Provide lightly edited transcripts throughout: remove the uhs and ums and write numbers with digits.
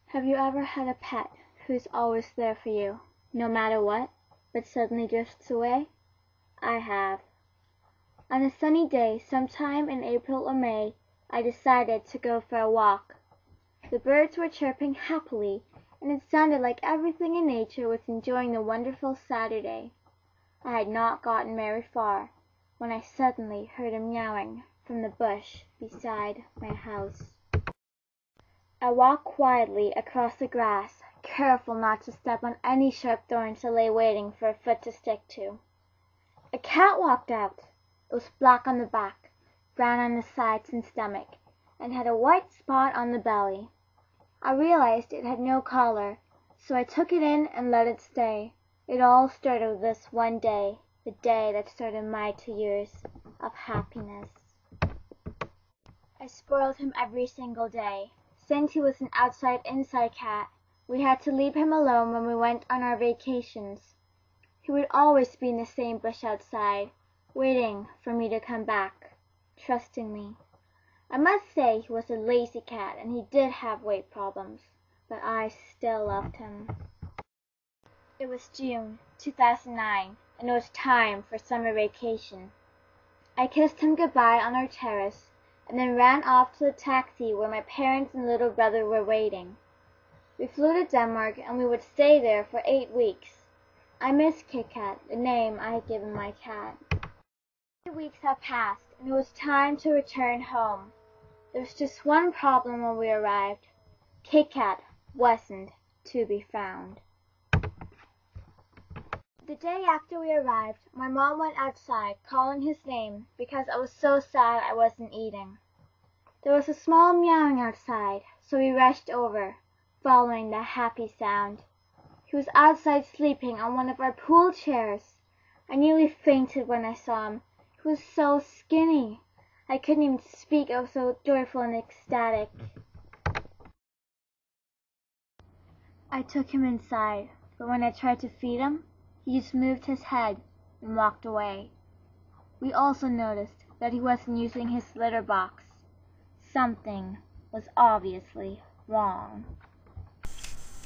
Have you ever had a pet who's always there for you, no matter what, but suddenly drifts away? I have. On a sunny day, sometime in April or May, I decided to go for a walk. The birds were chirping happily, and it sounded like everything in nature was enjoying the wonderful Saturday. I had not gotten very far when I suddenly heard a meowing from the bush beside my house. I walked quietly across the grass, careful not to step on any sharp thorns that lay waiting for a foot to stick to. A cat walked out. It was black on the back, brown on the sides and stomach, and had a white spot on the belly. I realized it had no collar, so I took it in and let it stay. It all started with this one day, the day that started my 2 years of happiness. I spoiled him every single day. Since he was an outside-inside cat, we had to leave him alone when we went on our vacations. He would always be in the same bush outside, waiting for me to come back, trusting me. I must say he was a lazy cat and he did have weight problems, but I still loved him. It was June 2009, and it was time for summer vacation. I kissed him goodbye on our terrace, and then ran off to the taxi where my parents and little brother were waiting. We flew to Denmark, and we would stay there for 8 weeks. I miss Kit Kat, the name I had given my cat. 8 weeks had passed, and it was time to return home. There was just one problem when we arrived. Kit Kat wasn't to be found. The day after we arrived, my mom went outside calling his name because I was so sad I wasn't eating. There was a small meowing outside, so we rushed over, following the happy sound. He was outside sleeping on one of our pool chairs. I nearly fainted when I saw him. He was so skinny. I couldn't even speak, I was so joyful and ecstatic. I took him inside, but when I tried to feed him, he just moved his head and walked away. We also noticed that he wasn't using his litter box. Something was obviously wrong.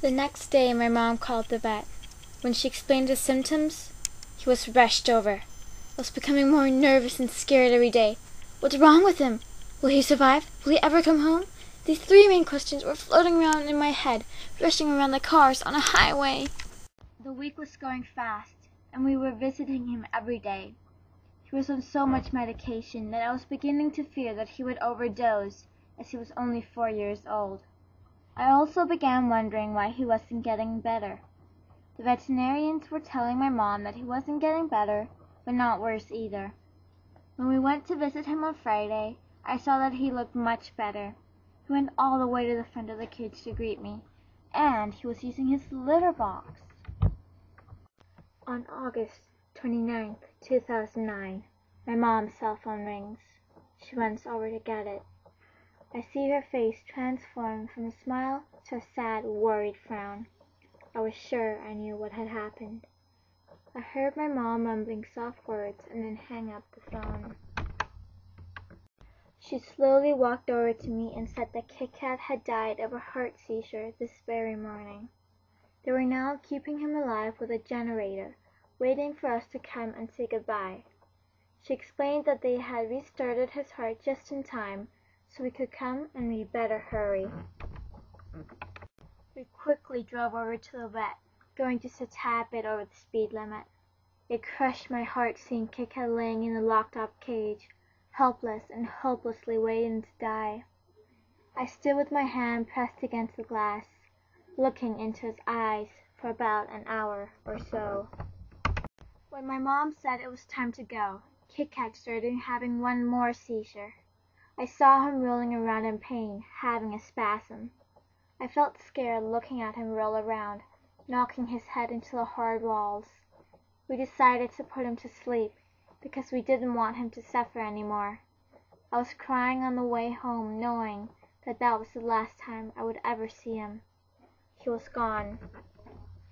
The next day, my mom called the vet. When she explained his symptoms, he was rushed over. I was becoming more nervous and scared every day. What's wrong with him? Will he survive? Will he ever come home? These 3 main questions were floating around in my head, rushing around the cars on a highway. The week was going fast, and we were visiting him every day. He was on so much medication that I was beginning to fear that he would overdose, as he was only 4 years old. I also began wondering why he wasn't getting better. The veterinarians were telling my mom that he wasn't getting better, but not worse either. When we went to visit him on Friday, I saw that he looked much better. He went all the way to the front of the cage to greet me, and he was using his litter box. On August 29th, 2009, my mom's cell phone rings. She runs over to get it. I see her face transform from a smile to a sad, worried frown. I was sure I knew what had happened. I heard my mom mumbling soft words and then hang up the phone. She slowly walked over to me and said that Kit Kat had died of a heart seizure this very morning. They were now keeping him alive with a generator, waiting for us to come and say goodbye. She explained that they had restarted his heart just in time, so we could come and we'd better hurry. We quickly drove over to the vet, going just a tad bit over the speed limit. It crushed my heart seeing Kit Kat laying in a locked-up cage, helpless and hopelessly waiting to die. I stood with my hand pressed against the glass, looking into his eyes for about an hour or so. When my mom said it was time to go, Kit Kat started having one more seizure. I saw him rolling around in pain, having a spasm. I felt scared looking at him roll around, knocking his head into the hard walls. We decided to put him to sleep because we didn't want him to suffer anymore. I was crying on the way home, knowing that that was the last time I would ever see him. He was gone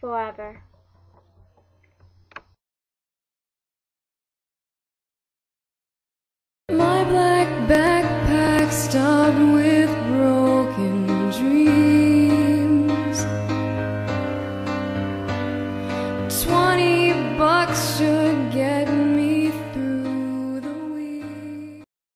forever. My black backpack stopped with broken $20 should get